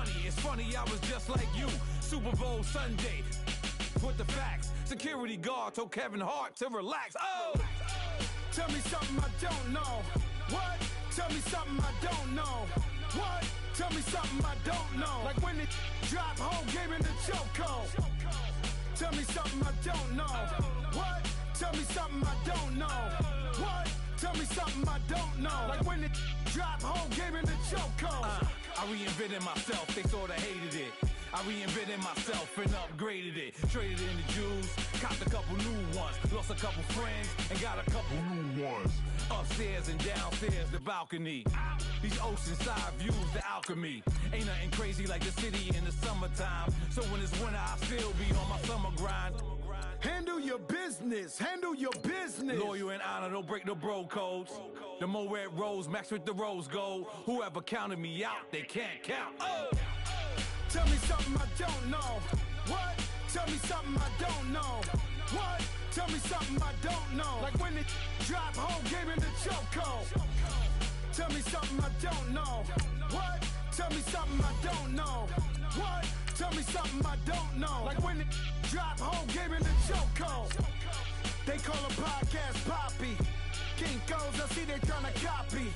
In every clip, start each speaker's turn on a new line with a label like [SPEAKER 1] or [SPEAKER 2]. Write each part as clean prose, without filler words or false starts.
[SPEAKER 1] money. It's funny, I was just like you. Super Bowl Sunday. With the facts. Security guard told Kevin Hart to relax. Oh! Tell me something I don't know. What? Tell me something I don't know. What? Tell me something I don't know. Like when it drop home, game in the chokehold. Tell me something I don't know. What? Tell me something I don't know. What? Tell me something I don't know. Like when it drop home, game in the chokehold. I reinvented myself, they sorta hated it. I reinvented myself and upgraded it. Traded in the Jews, copped a couple new ones. Lost a couple friends and got a couple new ones. Upstairs and downstairs, the balcony. These oceanside views, the alchemy. Ain't nothing crazy like the city in the summertime. So when it's winter, I still be on my summer grind. Handle your business, handle your business. Loyal and honor, don't break the bro codes. The more red rose, max with the rose gold. Whoever counted me out, they can't count. Oh! Tell me something I don't know. What? Tell me something I don't know. What? Tell me something I don't know. Like when it drop home, game in the chokehold. Tell me something I don't know. What? Tell me something I don't know. What? Tell me something I don't know. Like when it drop home, game in the chokehold. They call a podcast Poppy. Kinkos, I see they tryna copy.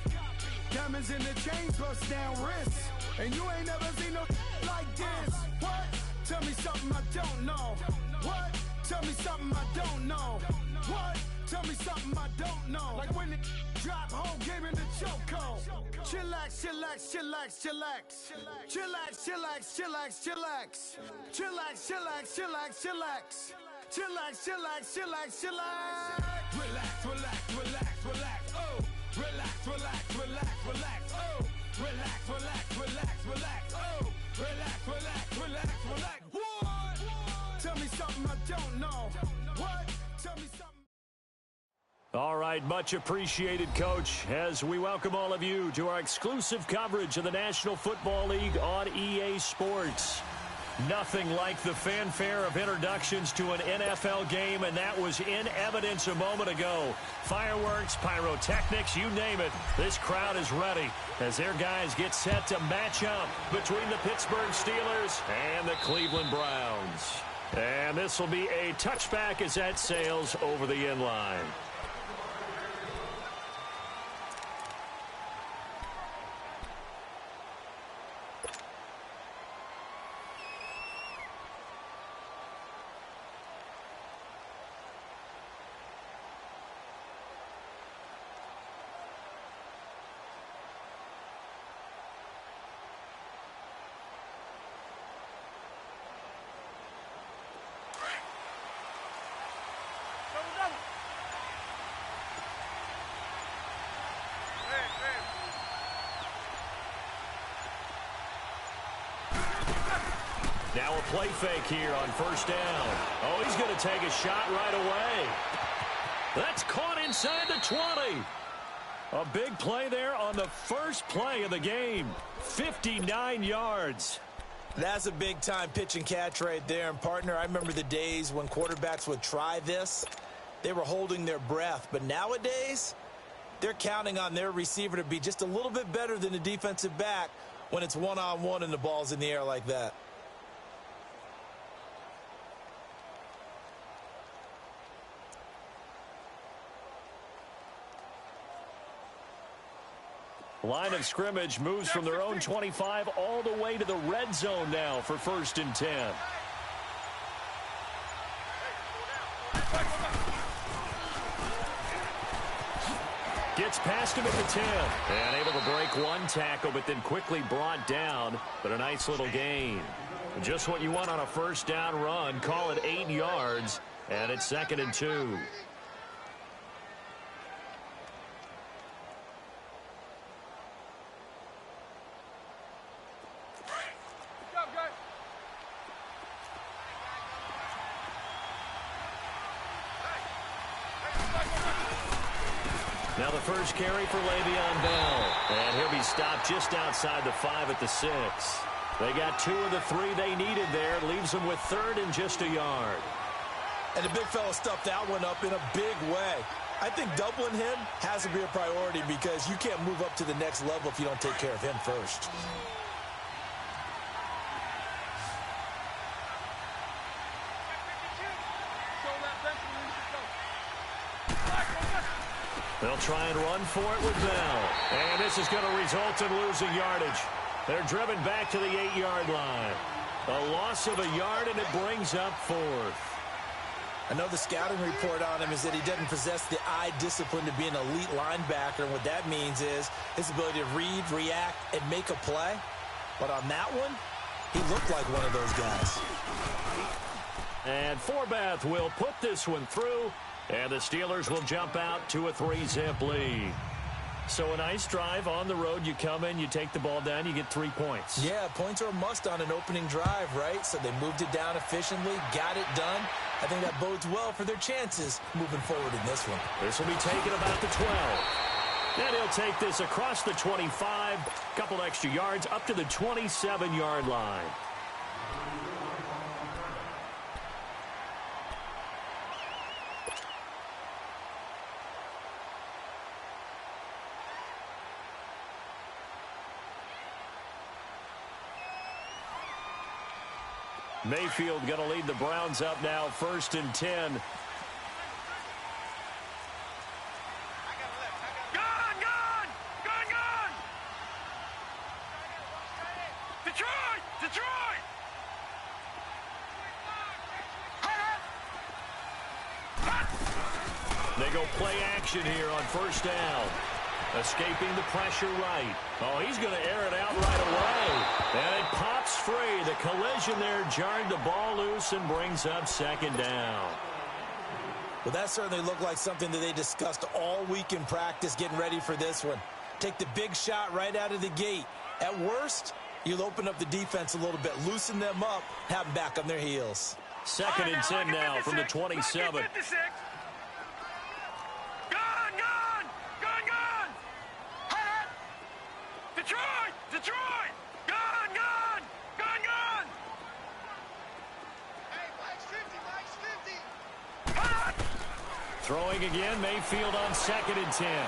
[SPEAKER 1] Diamonds in the chains, bust down wrists. And you ain't never seen no like this. What? Tell me something I don't know. What? Tell me something I don't know. What? Tell me something I don't know. Like when it drop home, game in the chokehold. Chillax, chillax, chillax, chillax. Chillax, chillax, chillax, chillax. Chillax, chillax, chillax, chillax. Chillax, chillax, chillax, chillax. Relax, relax, relax, relax. Oh, relax, relax, relax, relax. Oh, relax, relax, relax, relax. Oh, relax, relax, relax, relax. What? Tell me something I don't know. What? Tell me something.
[SPEAKER 2] All right, much appreciated, Coach, as we welcome all of you to our exclusive coverage of the National Football League on EA Sports. Nothing like the fanfare of introductions to an NFL game, and that was in evidence a moment ago. Fireworks, pyrotechnics, you name it. This crowd is ready as their guys get set to match up between the Pittsburgh Steelers and the Cleveland Browns. And this will be a touchback as that sails over the end line. Now a play fake here on first down. Oh, he's going to take a shot right away. That's caught inside the 20. A big play there on the first play of the game. 59 yards.
[SPEAKER 3] That's a big-time pitch and catch right there. And, partner, I remember the days when quarterbacks would try this. They were holding their breath. But nowadays, they're counting on their receiver to be just a little bit better than the defensive back when it's one-on-one and the ball's in the air like that.
[SPEAKER 2] Line of scrimmage moves from their own 25 all the way to the red zone now for 1st and 10. Gets past him at the 10. And able to break one tackle, but then quickly brought down. But a nice little gain. Just what you want on a first down run. Call it 8 yards. And it's 2nd and 2. Now the first carry for Le'Veon Bell. And he'll be stopped just outside the 5 at the 6. They got 2 of the 3 they needed there. Leaves them with 3rd and just a yard.
[SPEAKER 3] And the big fella stuffed that one up in a big way. I think doubling him has to be a priority because you can't move up to the next level if you don't take care of him first.
[SPEAKER 2] They'll try and run for it with Bell. And this is going to result in losing yardage. They're driven back to the 8-yard line. A loss of a yard, and it brings up 4th.
[SPEAKER 3] I know the scouting report on him is that he doesn't possess the eye discipline to be an elite linebacker, and what that means is his ability to read, react, and make a play. But on that one, he looked like one of those guys.
[SPEAKER 2] And Forbath will put this one through, and the Steelers will jump out to a 3-zip lead. So a nice drive on the road. You come in, you take the ball down, you get 3 points.
[SPEAKER 3] Yeah, points are a must on an opening drive, right? So they moved it down efficiently, got it done. I think that bodes well for their chances moving forward in this one.
[SPEAKER 2] This will be taken about the 12. And he'll take this across the 25, couple extra yards, up to the 27-yard line. Mayfield going to lead the Browns up now, 1st and 10.
[SPEAKER 1] Detroit!
[SPEAKER 2] They go play action here on 1st down. Escaping the pressure right. Oh, he's going to air it out right away. And it pops free. The collision there jarred the ball loose and brings up 2nd down.
[SPEAKER 3] Well, that certainly looked like something that they discussed all week in practice getting ready for this one. Take the big shot right out of the gate. At worst, you'll open up the defense a little bit, loosen them up, have them back on their heels.
[SPEAKER 2] 2nd and 10 now from the 27.
[SPEAKER 1] Detroit! Gun! Hey, Black's 50.
[SPEAKER 2] Throwing again, Mayfield on 2nd and 10.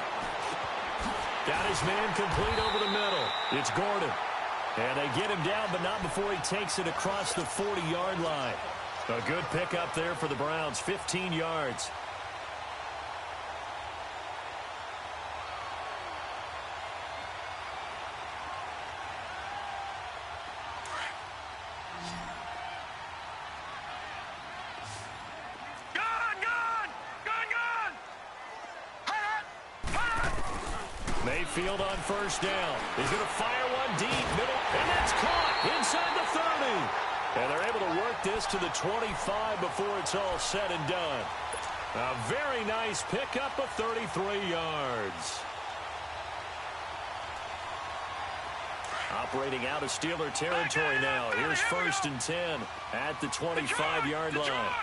[SPEAKER 2] Got his man complete over the middle. It's Gordon. And they get him down, but not before he takes it across the 40-yard line. A good pickup there for the Browns, 15 yards. Mayfield on 1st down. He's going to fire one deep, middle, and that's caught inside the 30. And they're able to work this to the 25 before it's all said and done. A very nice pickup of 33 yards. Operating out of Steeler territory now. Here's 1st and 10 at the 25-yard line.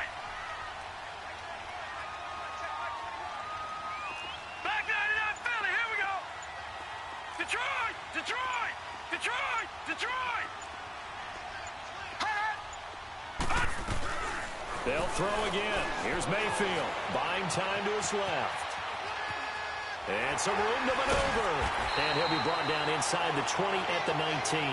[SPEAKER 2] They'll throw again. Here's Mayfield, buying time to his left. And some room to maneuver. And he'll be brought down inside the 20 at the 19.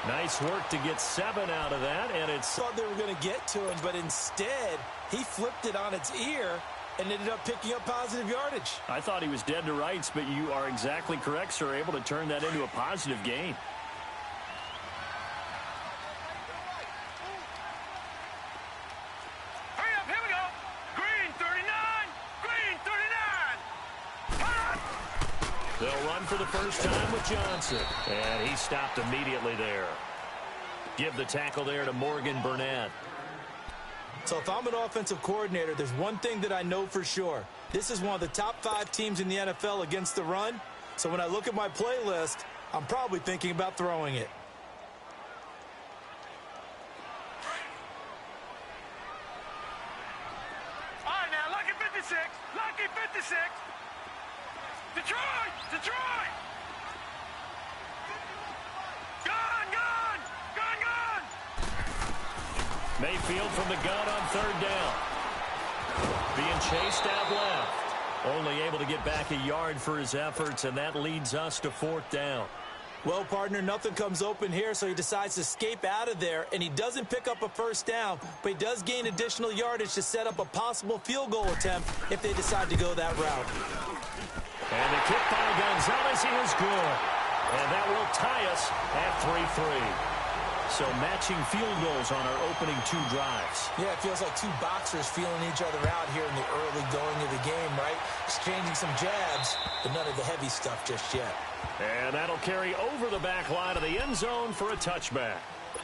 [SPEAKER 2] Nice work to get 7 out of that. And it's
[SPEAKER 3] thought they were going to get to him, but instead he flipped it on its ear and ended up picking up positive yardage.
[SPEAKER 2] I thought he was dead to rights, but you are exactly correct, sir. Able to turn that into a positive gain. They'll run for the first time with Johnson. And he stopped immediately there. Give the tackle there to Morgan Burnett.
[SPEAKER 3] So if I'm an offensive coordinator, there's one thing that I know for sure. This is one of the top 5 teams in the NFL against the run. So when I look at my playlist, I'm probably thinking about throwing it.
[SPEAKER 1] All right, now, lucky 56. Lucky 56. Detroit! Gun!
[SPEAKER 2] Mayfield from the gun on 3rd down. Being chased out left. Only able to get back a yard for his efforts, and that leads us to 4th down.
[SPEAKER 3] Well, partner, nothing comes open here, so he decides to escape out of there, and he doesn't pick up a first down, but he does gain additional yardage to set up a possible field goal attempt if they decide to go that route.
[SPEAKER 2] And the kick by Gonzalez is good. And that will tie us at 3-3. So matching field goals on our opening 2 drives.
[SPEAKER 3] Yeah, it feels like 2 boxers feeling each other out here in the early going of the game, right? Exchanging some jabs, but none of the heavy stuff just yet.
[SPEAKER 2] And that'll carry over the back line of the end zone for a touchback.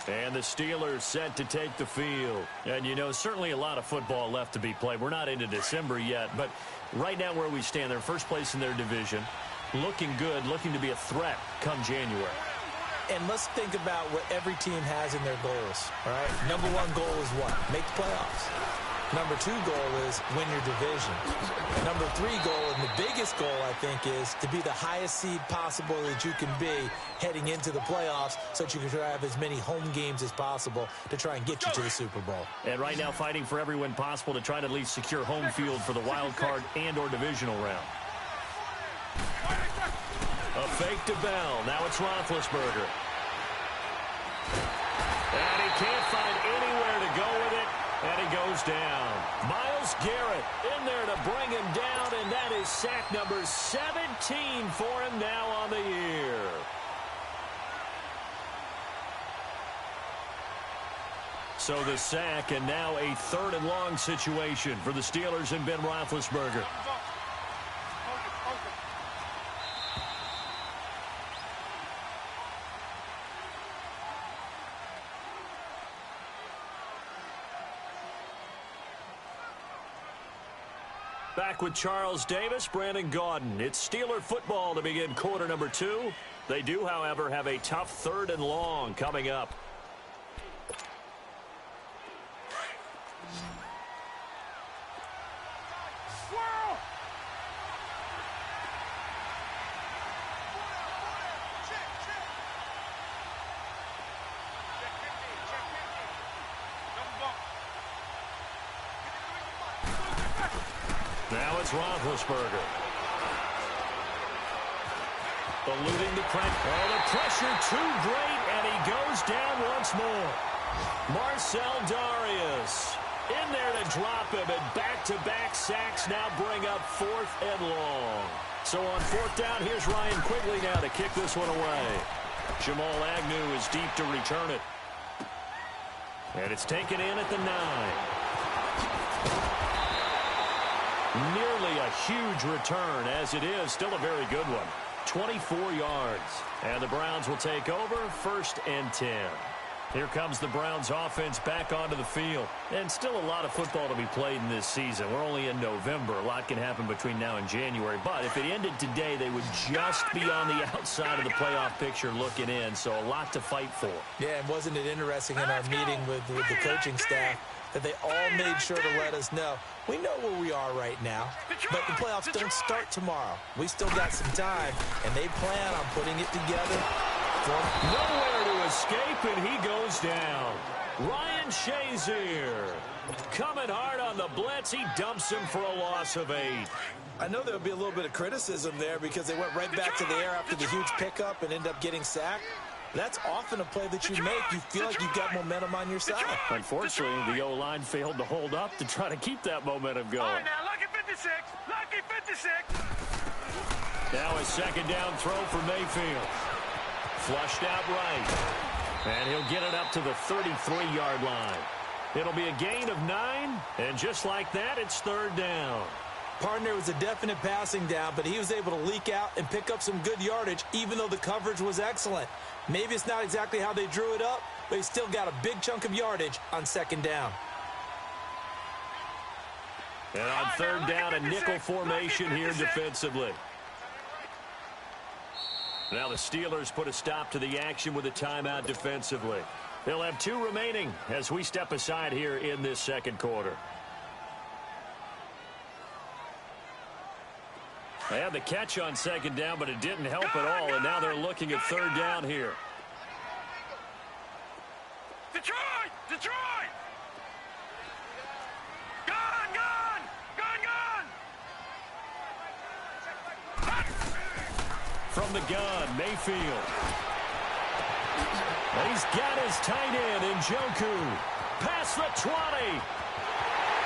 [SPEAKER 2] And the Steelers set to take the field. And, you know, certainly a lot of football left to be played. We're not into December yet, but right now where we stand, they're first place in their division. Looking good, looking to be a threat come January.
[SPEAKER 3] And let's think about what every team has in their goals, all right? Number 1 goal is what? Make the playoffs. Number 2 goal is win your division. Number 3 goal, and the biggest goal, I think, is to be the highest seed possible that you can be heading into the playoffs so that you can have as many home games as possible to try and get you to the Super Bowl.
[SPEAKER 2] And right now fighting for every win possible to try to at least secure home field for the wild card and or divisional round. A fake to Bell. Now it's Roethlisberger. And he can't find anywhere to go with it. And he goes down. Myles Garrett in there to bring him down. And that is sack number 17 for him now on the year. So the sack, and now a 3rd and long situation for the Steelers and Ben Roethlisberger. Back with Charles Davis, Brandon Gaudin. It's Steeler football to begin quarter number 2. They do, however, have a tough 3rd and long coming up. Now it's Roethlisberger. Eluding the pressure. Oh, the pressure too great, and he goes down once more. Marcel Darius in there to drop him, and back-to-back sacks now bring up 4th and long. So on 4th down, here's Ryan Quigley now to kick this one away. Jamal Agnew is deep to return it. And it's taken in at the 9. Nearly a huge return, as it is still a very good one. 24 yards. And the Browns will take over, 1st and 10. Here comes the Browns offense back onto the field. And still a lot of football to be played in this season. We're only in November. A lot can happen between now and January. But if it ended today, they would just be on the outside of the playoff picture looking in. So a lot to fight for.
[SPEAKER 3] Yeah, and wasn't it interesting in our meeting with the coaching staff that they all made sure to let us know, we know where we are right now, but the playoffs don't start tomorrow. We still got some time, and they plan on putting it together.
[SPEAKER 2] Nowhere to escape, and he goes down. Ryan Shazier coming hard on the blitz. He dumps him for a loss of 8.
[SPEAKER 3] I know there'll be a little bit of criticism there because they went right back to the air after the huge pickup and ended up getting sacked. That's often a play that you make. You feel like you've got momentum on your side.
[SPEAKER 2] Unfortunately, the O-line failed to hold up to try to keep that momentum going.
[SPEAKER 4] All right, now, lucky 56. Lucky 56.
[SPEAKER 2] Now a 2nd down throw for Mayfield. Flushed out right. And he'll get it up to the 33-yard line. It'll be a gain of 9. And just like that, it's 3rd down.
[SPEAKER 3] Partner was a definite passing down, but he was able to leak out and pick up some good yardage, even though the coverage was excellent. Maybe it's not exactly how they drew it up, but he still got a big chunk of yardage on 2nd down.
[SPEAKER 2] And on 3rd down, a nickel formation here defensively. Now the Steelers put a stop to the action with a timeout defensively. They'll have 2 remaining as we step aside here in this 2nd quarter. They had the catch on 2nd down, but it didn't help at all, and now they're looking at 3rd down here.
[SPEAKER 4] Detroit! Detroit! Gone! Gone! Gone! Gone!
[SPEAKER 2] From the gun, Mayfield. And he's got his tight end, Njoku. Past the 20.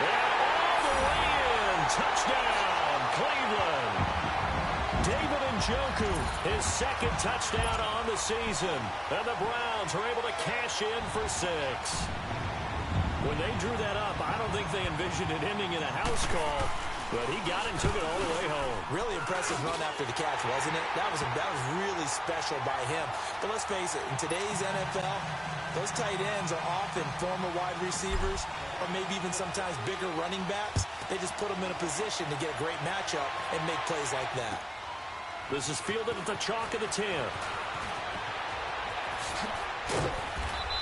[SPEAKER 2] And all the way in. Touchdown, Cleveland. David Njoku, his second touchdown on the season. And the Browns are able to cash in for 6. When they drew that up, I don't think they envisioned it ending in a house call, but he got it and took it all the way home.
[SPEAKER 3] Really impressive run after the catch, wasn't it? That was really special by him. But let's face it, in today's NFL, those tight ends are often former wide receivers or maybe even sometimes bigger running backs. They just put them in a position to get a great matchup and make plays like that.
[SPEAKER 2] This is fielded at the chalk of the 10.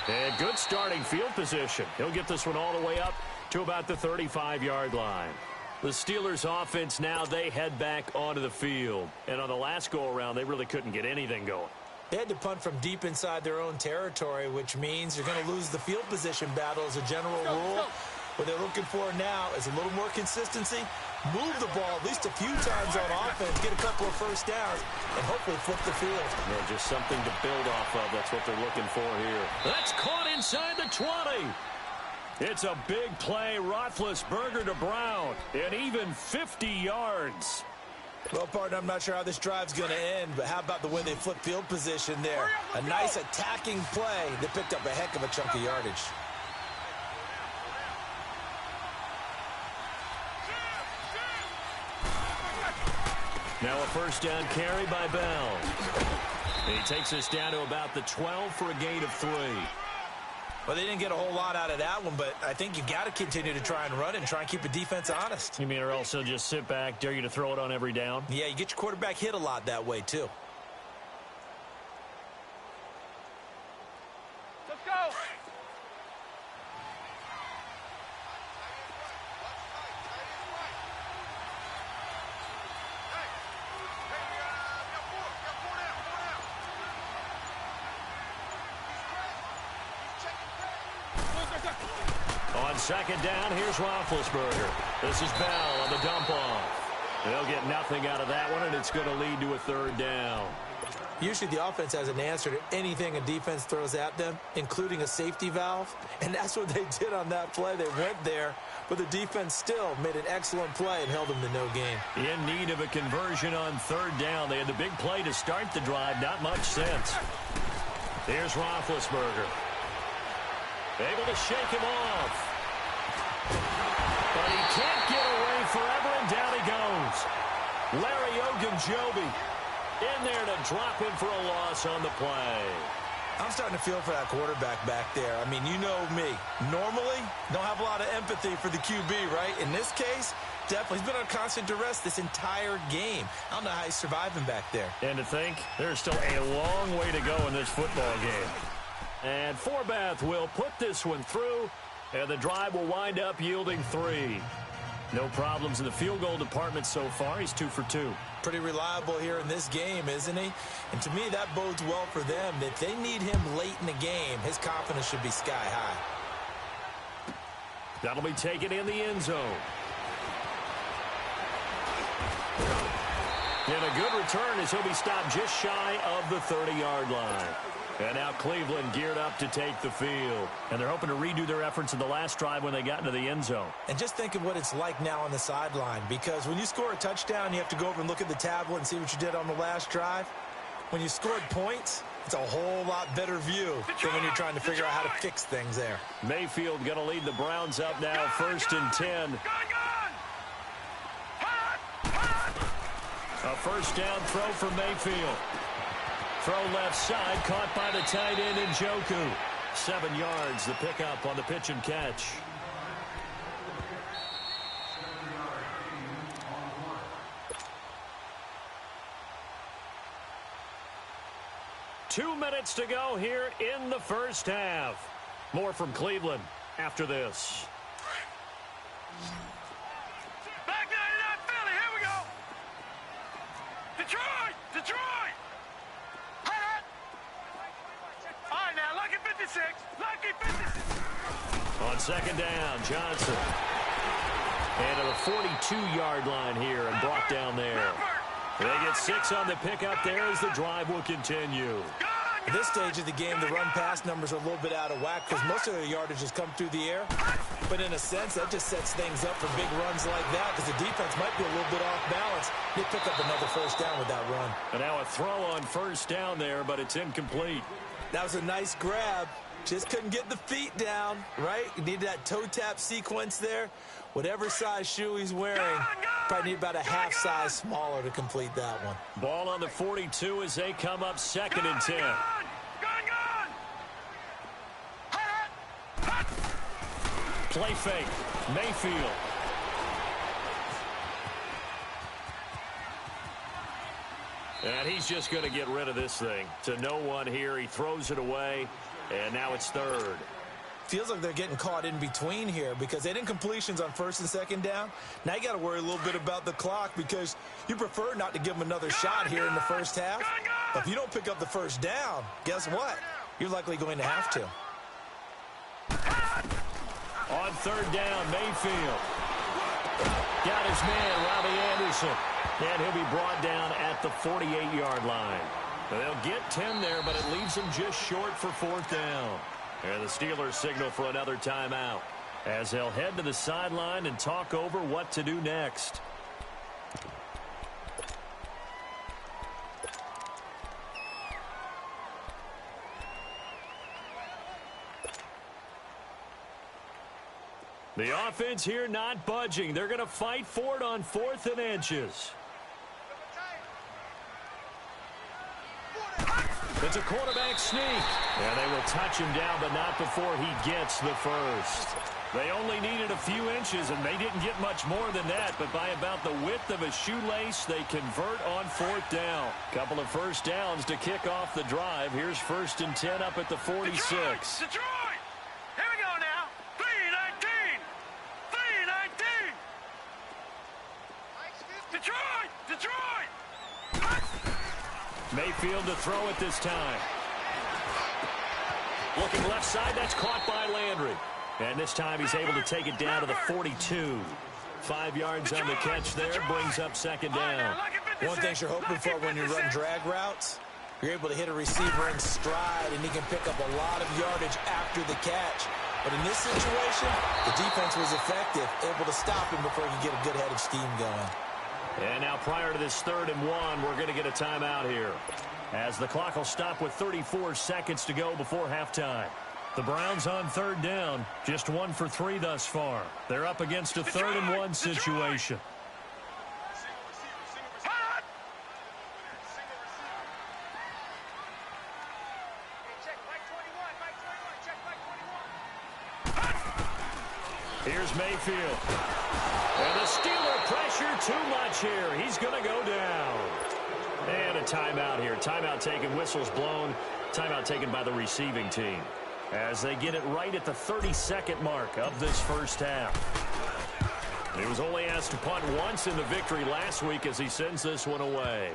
[SPEAKER 2] And good starting field position. He'll get this one all the way up to about the 35-yard line. The Steelers' offense now, they head back onto the field. And on the last go-around, they really couldn't get anything going.
[SPEAKER 3] They had to punt from deep inside their own territory, which means you're going to lose the field position battle as a general rule. What they're looking for now is a little more consistency, move the ball at least a few times on offense, get a couple of first downs, and hopefully flip the field.
[SPEAKER 2] Yeah, just something to build off of. That's what they're looking for here. That's caught inside the 20. It's a big play. Roethlisberger to Brown. And even 50 yards.
[SPEAKER 3] Well, partner, I'm not sure how this drive's going to end, but how about the way they flip field position there? A nice attacking play that picked up a heck of a chunk of yardage.
[SPEAKER 2] Now a first down carry by Bell. He takes us down to about the 12 for a gain of 3.
[SPEAKER 3] Well, they didn't get a whole lot out of that one, but I think you've got to continue to try and run it and try and keep the defense honest.
[SPEAKER 2] You mean or else they'll just sit back, dare you to throw it on every down?
[SPEAKER 3] Yeah, you get your quarterback hit a lot that way, too.
[SPEAKER 4] Let's go.
[SPEAKER 2] On second down, here's Roethlisberger. This is Bell on the dump-off. They'll get nothing out of that one, and it's going to lead to a third down.
[SPEAKER 3] Usually the offense has an answer to anything a defense throws at them, including a safety valve, and that's what they did on that play. They went there, but the defense still made an excellent play and held them to no gain.
[SPEAKER 2] In need of a conversion on third down. They had the big play to start the drive. Not much sense. Here's Roethlisberger. Able to shake him off. But he can't get away forever, and down he goes. Larry Ogunjobi in there to drop him for a loss on the play.
[SPEAKER 3] I'm starting to feel for that quarterback back there. I mean, you know me. Normally, don't have a lot of empathy for the QB, right? In this case, definitely. He's been on constant duress this entire game. I don't know how he's surviving back there.
[SPEAKER 2] And to think, there's still a long way to go in this football game. And Forbath will put this one through, and the drive will wind up yielding 3. No problems in the field goal department so far. He's 2 for 2.
[SPEAKER 3] Pretty reliable here in this game, isn't he? And to me, that bodes well for them. If they need him late in the game, his confidence should be sky high.
[SPEAKER 2] That'll be taken in the end zone. And a good return as he'll be stopped just shy of the 30-yard line. And now Cleveland geared up to take the field. And they're hoping to redo their efforts in the last drive when they got into the end zone.
[SPEAKER 3] And just think of what it's like now on the sideline. Because when you score a touchdown, you have to go over and look at the tablet and see what you did on the last drive. When you scored points, it's a whole lot better view than when you're trying to figure out how to fix things there.
[SPEAKER 2] Mayfield going to lead the Browns up now, 1st and 10. A first down throw for Mayfield. Throw left side, caught by the tight end Njoku. 7 yards, the pickup on the pitch and catch. Two minutes to go here in the first half. More from Cleveland after this.
[SPEAKER 4] Back 99 Philly, here we go. Detroit, Detroit. All right, now, lucky 56, lucky 56.
[SPEAKER 2] On second down, Johnson. And to the 42-yard line here and brought down there. They get 6 on the pickup there as the drive will continue.
[SPEAKER 4] Gone,
[SPEAKER 3] At this stage of the game, the run-pass numbers are a little bit out of whack because most of their yardage has come through the air. But in a sense, that just sets things up for big runs like that because the defense might be a little bit off balance. They pick up another first down with that run.
[SPEAKER 2] And now a throw on first down there, but it's incomplete.
[SPEAKER 3] That was a nice grab. Just couldn't get the feet down, right? You needed that toe tap sequence there. Whatever size shoe he's wearing, probably need about a half size smaller to complete that one.
[SPEAKER 2] Ball on the 42 as they come up 2nd and 10. Play fake. Mayfield. And he's just going to get rid of this thing. To no one here. He throws it away, and now it's 3rd.
[SPEAKER 3] Feels like they're getting caught in between here because they didn't completions on 1st and 2nd down. Now you got to worry a little bit about the clock because you prefer not to give them another shot here in the first half. But if you don't pick up the first down, guess what? You're likely going to have to.
[SPEAKER 2] On 3rd down, Mayfield. Got his man, Robbie Anderson. And he'll be brought down at the 48-yard line. They'll get 10 there, but it leaves them just short for 4th down. And the Steelers signal for another timeout as they'll head to the sideline and talk over what to do next. The offense here not budging. They're going to fight for it on 4th and inches. It's a quarterback sneak. And they will touch him down, but not before he gets the first. They only needed a few inches, and they didn't get much more than that. But by about the width of a shoelace, they convert on 4th down. Couple of first downs to kick off the drive. Here's 1st and 10 up at the 46.
[SPEAKER 4] Detroit! Here we go now. 3-19. 3-19. Detroit! Detroit!
[SPEAKER 2] Mayfield to throw it this time. Looking left side, that's caught by Landry. And this time he's able to take it down to the 42. 5 yards on the catch there, brings up 2nd down.
[SPEAKER 3] One thing you're hoping for when you run drag routes, you're able to hit a receiver in stride, and he can pick up a lot of yardage after the catch. But in this situation, the defense was effective, able to stop him before he could get a good head of steam going.
[SPEAKER 2] And now prior to this 3rd and 1, we're going to get a timeout here, as the clock will stop with 34 seconds to go before halftime. The Browns on 3rd down, just 1 for 3 thus far. They're up against a 3rd and 1 situation. Here's Mayfield. And the Steeler pressure too much here. He's going to go down. And a timeout here. Timeout taken, whistles blown. Timeout taken by the receiving team, as they get it right at the 32nd mark of this first half. He was only asked to punt once in the victory last week as he sends this one away.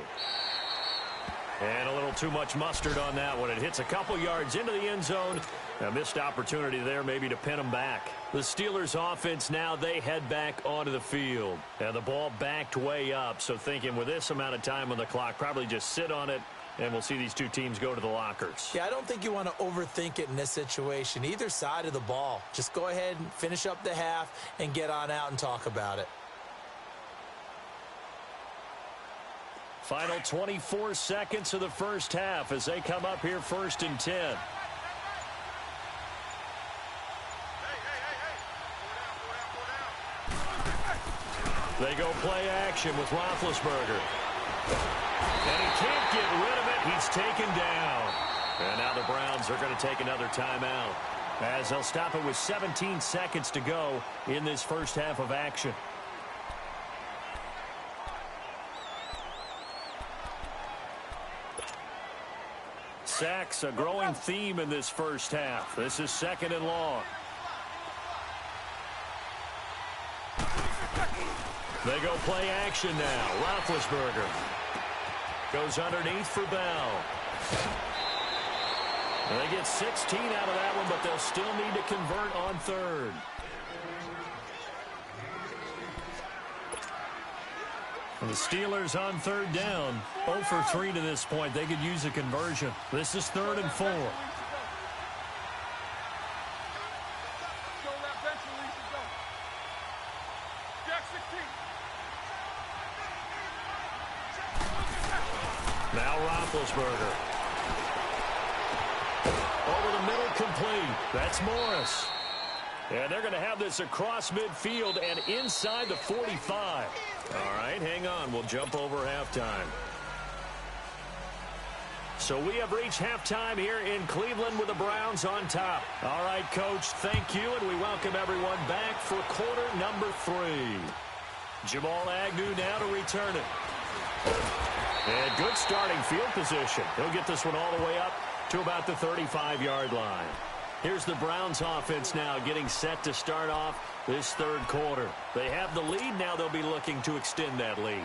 [SPEAKER 2] And a little too much mustard on that one. It hits a couple yards into the end zone. A missed opportunity there maybe to pin them back. The Steelers offense now, they head back onto the field. And the ball backed way up. So thinking with this amount of time on the clock, probably just sit on it, and we'll see these two teams go to the lockers.
[SPEAKER 3] Yeah, I don't think you want to overthink it in this situation. Either side of the ball. Just go ahead and finish up the half and get on out and talk about it.
[SPEAKER 2] Final 24 seconds of the first half as they come up here 1st and 10. They go play action with Roethlisberger. And he can't get rid of it. He's taken down. And now the Browns are going to take another timeout, as they'll stop it with 17 seconds to go in this first half of action. Sacks, a growing theme in this first half. This is 2nd and long. They go play action now. Roethlisberger goes underneath for Bell. And they get 16 out of that one, but they'll still need to convert on 3rd. The Steelers on third down. 0 for 3 to this point. They could use a conversion. This is 3rd and 4. Now Roethlisberger. Over the middle, complete. That's Morris. And they're going to have this across midfield and inside the 45. All right, hang on. We'll jump over halftime. So we have reached halftime here in Cleveland with the Browns on top. All right, Coach, thank you, and we welcome everyone back for quarter number 3. Jamal Agnew now to return it. And good starting field position. He'll get this one all the way up to about the 35-yard line. Here's the Browns offense now getting set to start off this third quarter. They have the lead. Now they'll be looking to extend that lead.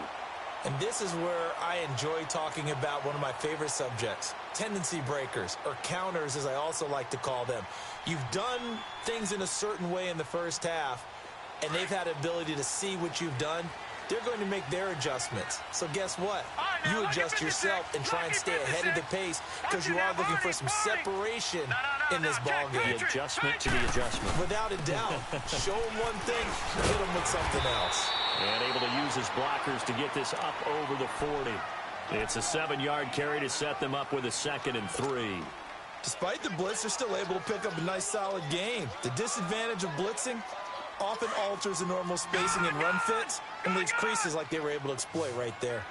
[SPEAKER 3] And this is where I enjoy talking about one of my favorite subjects, tendency breakers, or counters as I also like to call them. You've done things in a certain way in the first half, and they've had the ability to see what you've done. They're going to make their adjustments. So guess what? You adjust yourself and try and stay ahead of the pace because you are looking for some separation in this ballgame.
[SPEAKER 2] The adjustment to the adjustment.
[SPEAKER 3] Without a doubt. Show them one thing, hit them with something else.
[SPEAKER 2] And able to use his blockers to get this up over the 40. It's a 7-yard carry to set them up with a 2nd and 3.
[SPEAKER 3] Despite the blitz, they're still able to pick up a nice, solid gain. The disadvantage of blitzing often alters the normal spacing and run fits and leaves creases like they were able to exploit right there.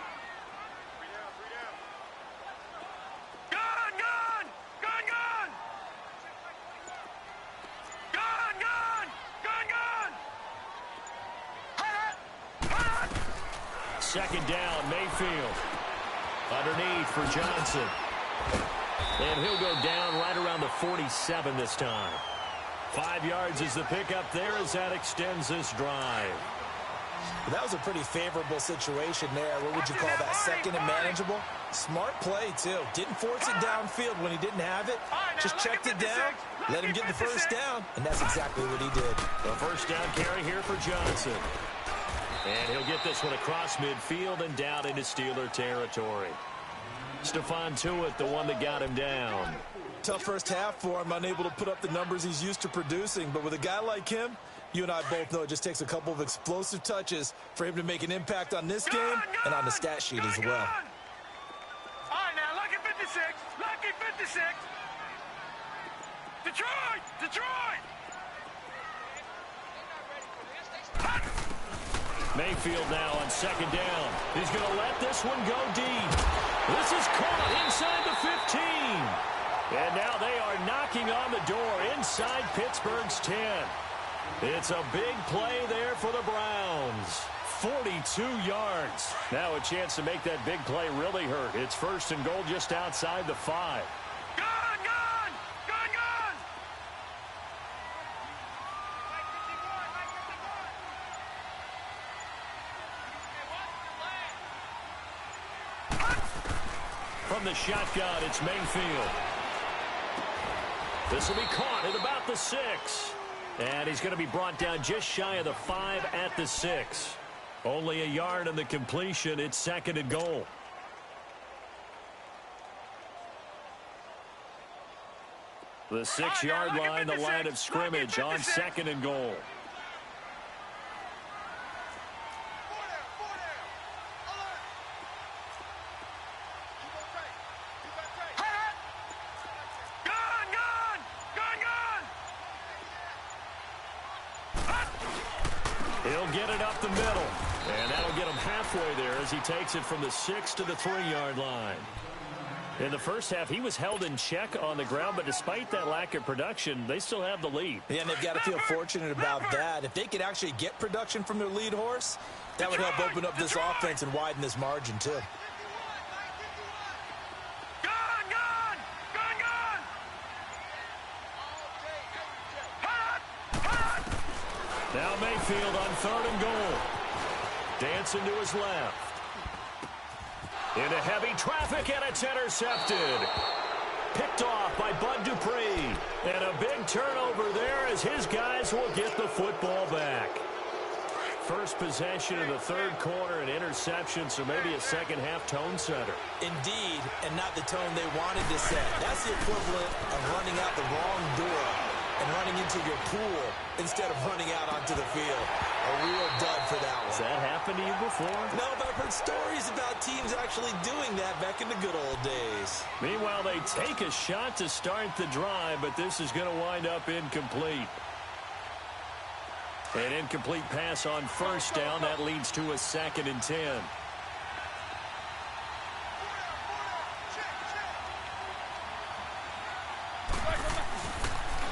[SPEAKER 2] Second down, Mayfield. Underneath for Johnson. And he'll go down right around the 47 this time. 5 yards is the pickup there as that extends this drive.
[SPEAKER 3] Well, that was a pretty favorable situation there. What would you call that? Second and manageable? Smart play, too. Didn't force it downfield when he didn't have it. Just checked it down, let him get the first down, and that's exactly what he did.
[SPEAKER 2] The first down carry here for Johnson. And he'll get this one across midfield and down into Steeler territory. Stephon Tuitt, the one that got him down.
[SPEAKER 3] Tough first half for him, unable to put up the numbers he's used to producing. But with a guy like him, you and I both know it just takes a couple of explosive touches for him to make an impact on this game and on the stat sheet as well.
[SPEAKER 4] All right, now, lucky 56. Lucky 56. Detroit! Detroit!
[SPEAKER 2] Mayfield now on second down. He's going to let this one go deep. This is caught inside the 15. And now they are knocking on the door inside Pittsburgh's 10. It's a big play there for the Browns. 42 yards. Now a chance to make that big play really hurt. It's 1st and goal just outside the 5. From the shotgun, it's Mayfield. This will be caught at about the 6. And he's going to be brought down just shy of the 5 at the 6. Only a yard on the completion. It's 2nd and goal. The 6-yard line, the line of scrimmage on 2nd and goal. He'll get it up the middle, and that'll get him halfway there as he takes it from the 6 to the 3-yard line. In the first half, he was held in check on the ground, but despite that lack of production, they still have the lead.
[SPEAKER 3] Yeah, and they've got to feel fortunate about that. If they could actually get production from their lead horse, that would help open up this offense and widen this margin, too.
[SPEAKER 2] Now Mayfield on 3rd and goal. Dancing to his left. Into heavy traffic, and it's intercepted. Picked off by Bud Dupree. And a big turnover there as his guys will get the football back. first possession of the third quarter, an interception, so maybe a second-half tone setter.
[SPEAKER 3] Indeed, and not the tone they wanted to set. That's the equivalent of running out the wrong door and running into your pool instead of running out onto the field. A real dud for that one.
[SPEAKER 2] Has that happened to you before?
[SPEAKER 3] No, but I've heard stories about teams actually doing that back in the good old days.
[SPEAKER 2] Meanwhile, they take a shot to start the drive, but this is going to wind up incomplete. An incomplete pass on first down. That leads to a 2nd and 10.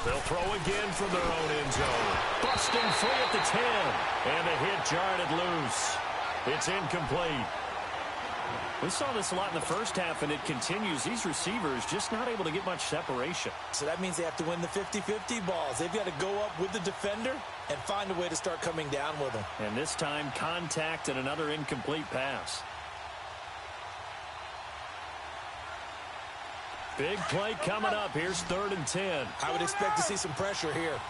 [SPEAKER 2] They'll throw again from their own end zone. Busting free at the 10. And the hit jarred it loose. It's incomplete. We saw this a lot in the first half, and it continues. These receivers just not able to get much separation.
[SPEAKER 3] So that means they have to win the 50-50 balls. They've got to go up with the defender and find a way to start coming down with them.
[SPEAKER 2] And this time, contact and another incomplete pass. Big play coming up. Here's 3rd and 10.
[SPEAKER 3] I would expect to see some pressure here.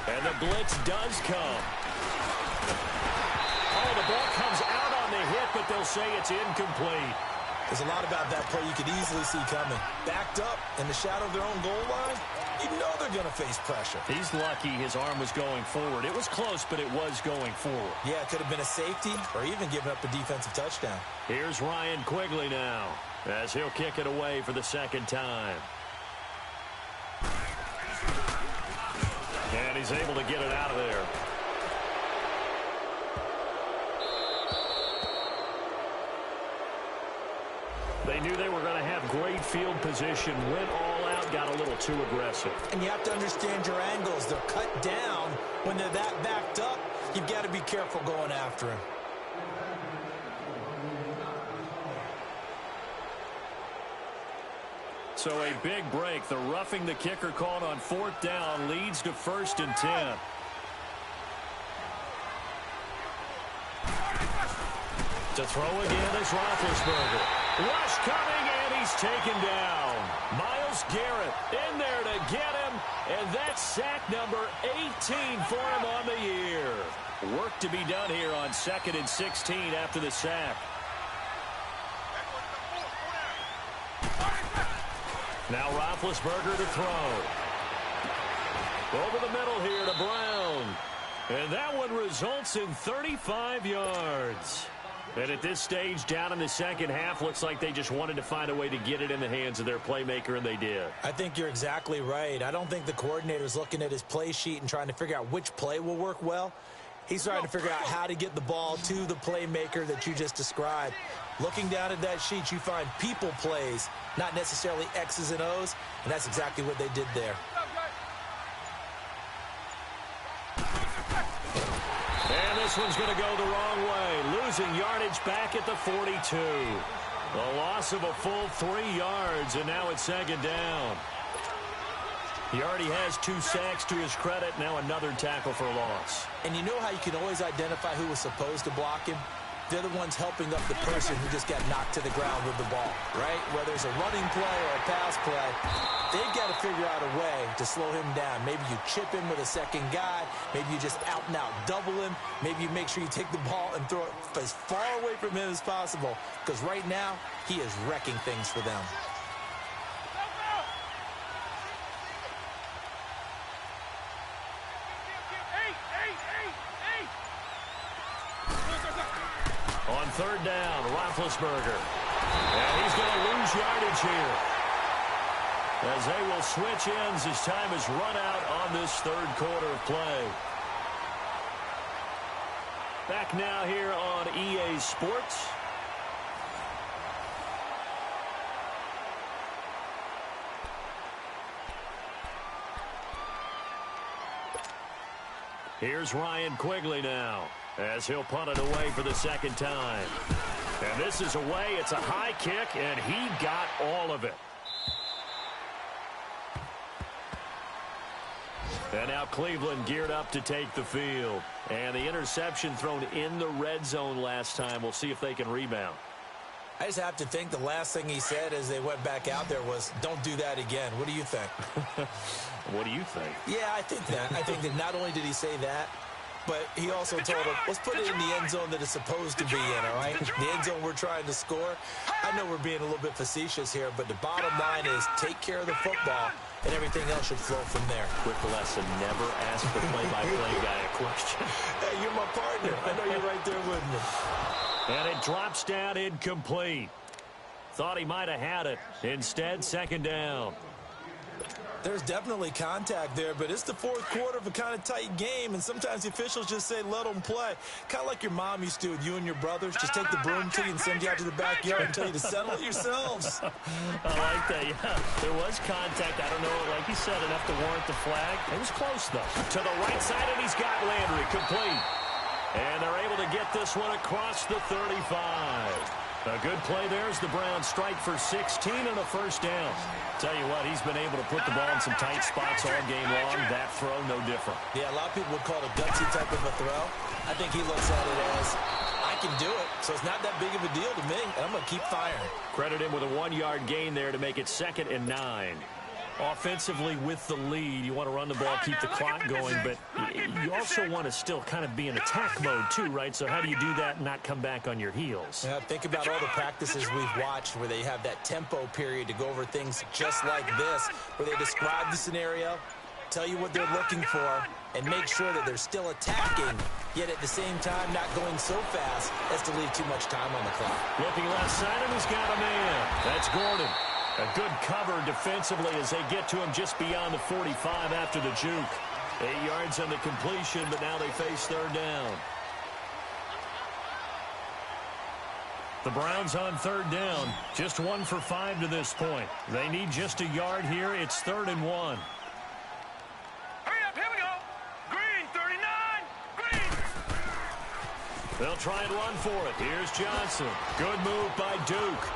[SPEAKER 2] And the blitz does come. Oh, the ball comes out on the hit, but they'll say it's incomplete.
[SPEAKER 3] There's a lot about that play you could easily see coming. Backed up in the shadow of their own goal line, you know they're going to face pressure.
[SPEAKER 2] He's lucky his arm was going forward. It was close, but it was going forward.
[SPEAKER 3] Yeah, it could have been a safety or even given up a defensive touchdown.
[SPEAKER 2] Here's Ryan Quigley now as he'll kick it away for the 2nd time. And he's able to get it out of there. They knew they were going to have great field position, went all out, got a little too aggressive.
[SPEAKER 3] And you have to understand your angles. They're cut down. When they're that backed up, you've got to be careful going after him.
[SPEAKER 2] So a big break. The roughing the kicker called on 4th down leads to 1st and 10. To throw again is Roethlisberger. Rush coming, and he's taken down. Myles Garrett in there to get him, and that's sack number 18 for him on the year. Work to be done here on 2nd and 16 after the sack. Now Roethlisberger to throw. Over the middle here to Brown. And that one results in 35 yards. And at this stage, down in the second half, looks like they just wanted to find a way to get it in the hands of their playmaker, and they did.
[SPEAKER 3] I think you're exactly right. I don't think the coordinator's looking at his play sheet and trying to figure out which play will work well. He's trying to figure out how to get the ball to the playmaker that you just described. Looking down at that sheet, you find people plays, not necessarily X's and O's, and that's exactly what they did there.
[SPEAKER 2] And this one's going to go the wrong way, losing yardage back at the 42. A loss of a full 3 yards, and now it's 2nd down. He already has 2 sacks to his credit, now another tackle for a loss.
[SPEAKER 3] And you know how you can always identify who was supposed to block him? They're the ones helping up the person who just got knocked to the ground with the ball, right? Whether it's a running play or a pass play, they've got to figure out a way to slow him down. Maybe you chip him with a second guy. Maybe you just out and out double him. Maybe you make sure you take the ball and throw it as far away from him as possible, because right now he is wrecking things for them.
[SPEAKER 2] On 3rd down, Roethlisberger. And he's going to lose yardage here, as they will switch ends as time is run out on this 3rd quarter of play. Back now here on EA Sports. Here's Ryan Quigley now, as he'll punt it away for the 2nd time. And this is away. It's a high kick, and he got all of it. And now Cleveland geared up to take the field. And the interception thrown in the red zone last time. We'll see if they can rebound.
[SPEAKER 3] I just have to think the last thing he said as they went back out there was, don't do that again. What do you think?
[SPEAKER 2] What do you think?
[SPEAKER 3] Yeah, I think that. I think that not only did he say that, but he also told him, let's put it in the end zone that it's supposed to be in, all right? The end zone we're trying to score. I know we're being a little bit facetious here, but the bottom line is take care of the football, and everything else should flow from there.
[SPEAKER 2] Quick lesson, never ask the play-by-play guy a question.
[SPEAKER 3] Hey, you're my partner. I know you're right there with me.
[SPEAKER 2] And it drops down incomplete. Thought he might have had it. Instead, second down.
[SPEAKER 3] There's definitely contact there, but it's the fourth quarter of a kind of tight game, and sometimes the officials just say, let them play. Kind of like your mom used to with you and your brothers. Just take the broom to you and send you out to the backyard and tell you to settle it yourselves.
[SPEAKER 2] I like that, yeah. There was contact. I don't know, like you said, enough to warrant the flag. It was close, though. To the right side, and he's got Landry complete. And they're able to get this one across the 35. A good play there as the Browns strike for 16 and a first down. Tell you what, he's been able to put the ball in some tight spots all game long. That throw, no different.
[SPEAKER 3] Yeah, a lot of people would call it a gutsy type of a throw. I think he looks at it as, I can do it, so it's not that big of a deal to me, and I'm going to keep firing.
[SPEAKER 2] Credit him with a 1-yard gain there to make it 2nd and 9. Offensively with the lead, you want to run the ball, keep the clock going, but you also want to still kind of be in attack mode too, right? So how do you do that and not come back on your heels?
[SPEAKER 3] Yeah, think about all the practices we've watched where they have that tempo period to go over things just like this, where they describe the scenario, tell you what they're looking for, and make sure that they're still attacking, yet at the same time not going so fast as to leave too much time on the clock.
[SPEAKER 2] Looking left side, and he's got a man. That's Gordon. A good cover defensively as they get to him just beyond the 45 after the juke. 8 yards on the completion, but now they face third down. The Browns on third down. Just 1 for 5 to this point. They need just a yard here. It's 3rd and 1.
[SPEAKER 4] Hurry up, here we go. Green, 39, green.
[SPEAKER 2] They'll try and run for it. Here's Johnson. Good move by Duke.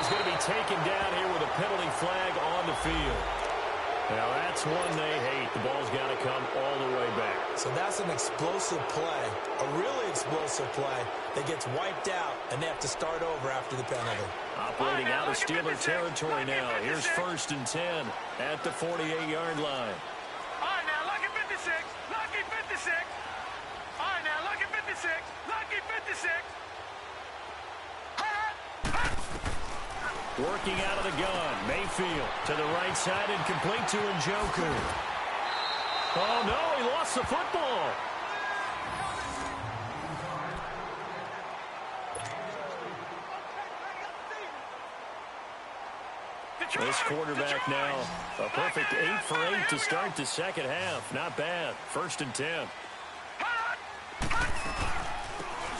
[SPEAKER 2] Going to be taken down here with a penalty flag on the field. Now that's one they hate. The ball's got to come all the way back.
[SPEAKER 3] So that's an explosive play, a really explosive play that gets wiped out, and they have to start over after the penalty.
[SPEAKER 2] Operating out of Steeler territory now. Here's 1st and 10 at the 48-yard line.
[SPEAKER 4] All right, now, lucky 56, lucky 56. All right, now, lucky 56, lucky 56.
[SPEAKER 2] Working out of the gun. Mayfield to the right side and complete to Njoku. Oh, no, he lost the football. This quarterback now, a perfect 8 for 8 to start the second half. Not bad. 1st and 10.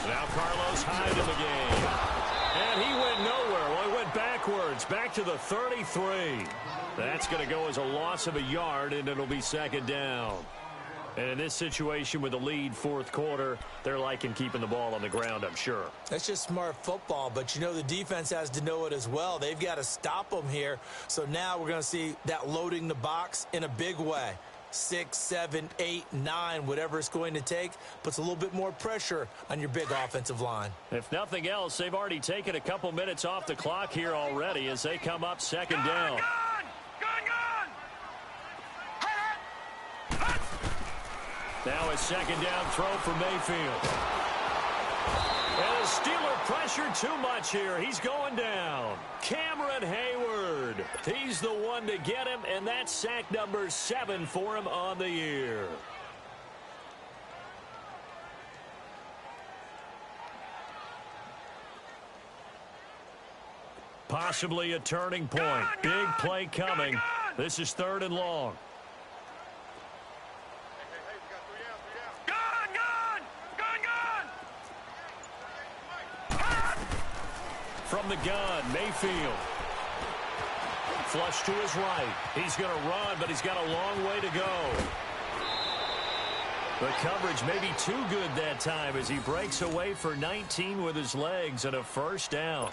[SPEAKER 2] Now Carlos Hyde in the game. And he went nowhere. Well, he went backwards, back to the 33. That's going to go as a loss of a yard, and it'll be 2nd down. And in this situation with the lead 4th quarter, they're liking keeping the ball on the ground, I'm sure.
[SPEAKER 3] That's just smart football, but you know the defense has to know it as well. They've got to stop them here. So now we're going to see that loading the box in a big way. 6, 7, 8, 9, whatever it's going to take, puts a little bit more pressure on your big offensive line.
[SPEAKER 2] If nothing else, they've already taken a couple minutes off the clock here already as they come up 2nd down. Now a 2nd down throw for Mayfield. And the Steeler pressure too much here. He's going down. Cameron Hayward. He's the one to get him, and that's sack number 7 for him on the year. Possibly a turning point. Big play coming. This is 3rd and long. From the gun, Mayfield. Flush to his right. He's going to run, but he's got a long way to go. The coverage may be too good that time as he breaks away for 19 with his legs and a first down.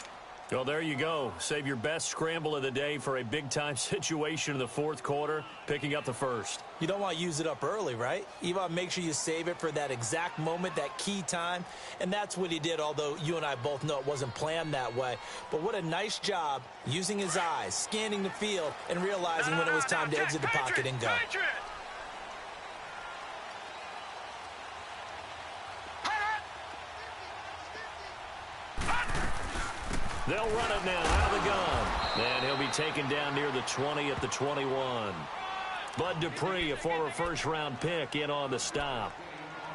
[SPEAKER 2] Well, there you go. Save your best scramble of the day for a big-time situation in the fourth quarter, picking up the first.
[SPEAKER 3] You don't want to use it up early, right? You want to make sure you save it for that exact moment, that key time, and that's what he did, although you and I both know it wasn't planned that way. But what a nice job using his eyes, scanning the field, and realizing when it was time to exit the pocket and go.
[SPEAKER 2] They'll run it now out of the gun. And he'll be taken down near the 20 at the 21. Bud Dupree, a former first-round pick, in on the stop.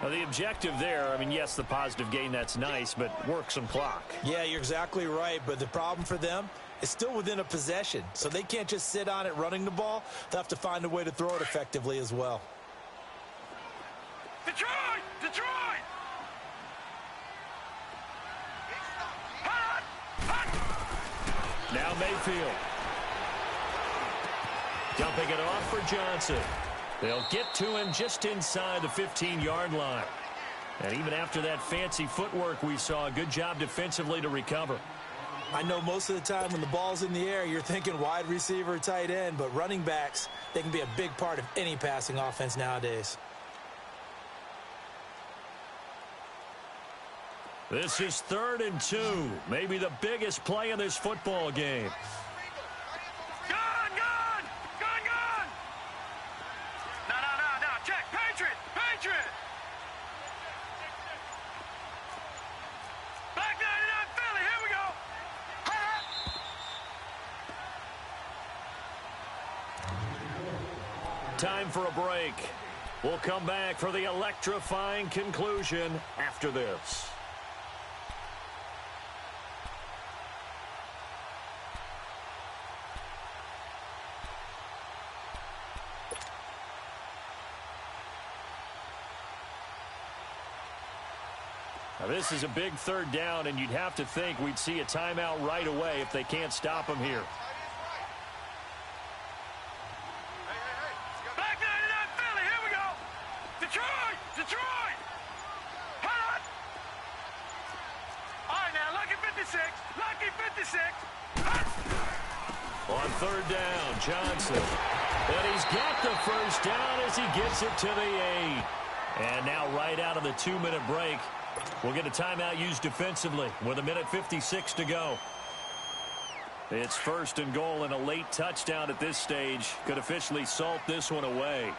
[SPEAKER 2] Now, the objective there, I mean, yes, the positive gain, that's nice, but work some clock.
[SPEAKER 3] Yeah, you're exactly right, but the problem for them is still within a possession, so they can't just sit on it running the ball. They'll have to find a way to throw it effectively as well.
[SPEAKER 4] Detroit! Detroit!
[SPEAKER 2] Now Mayfield. Dumping it off for Johnson. They'll get to him just inside the 15-yard line. And even after that fancy footwork we saw, a good job defensively to recover.
[SPEAKER 3] I know most of the time when the ball's in the air, you're thinking wide receiver, tight end, but running backs, they can be a big part of any passing offense nowadays.
[SPEAKER 2] This is 3rd and 2. Maybe the biggest play in this football game.
[SPEAKER 4] Gone! Gone! Gone! Gone! No. Check. Patriot! Patriot! Back 99 Philly. Here we go.
[SPEAKER 2] Time for a break. We'll come back for the electrifying conclusion after this. Now, this is a big 3rd down, and you'd have to think we'd see a timeout right away if they can't stop him here.
[SPEAKER 4] Back 99 Philly. Here we go. Detroit! Detroit! Hot! All right, now, lucky 56. Lucky 56. Hot!
[SPEAKER 2] On 3rd down, Johnson. And he's got the first down as he gets it to the 8. And now right out of the 2-minute break, we'll get a timeout used defensively with 1:56 to go. It's 1st and goal, and a late touchdown at this stage could officially salt this one away.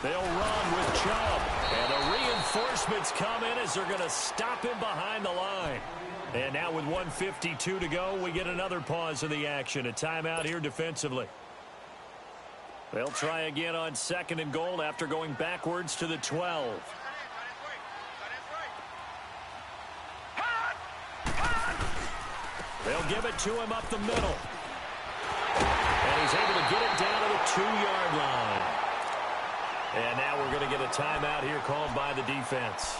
[SPEAKER 2] They'll run with Chubb, and the reinforcements come in as they're going to stop him behind the line. And now with 1:52 to go, we get another pause in the action. A timeout here defensively. They'll try again on 2nd and goal after going backwards to the 12. They'll give it to him up the middle. And he's able to get it down to the 2-yard line. And now we're going to get a timeout here called by the defense,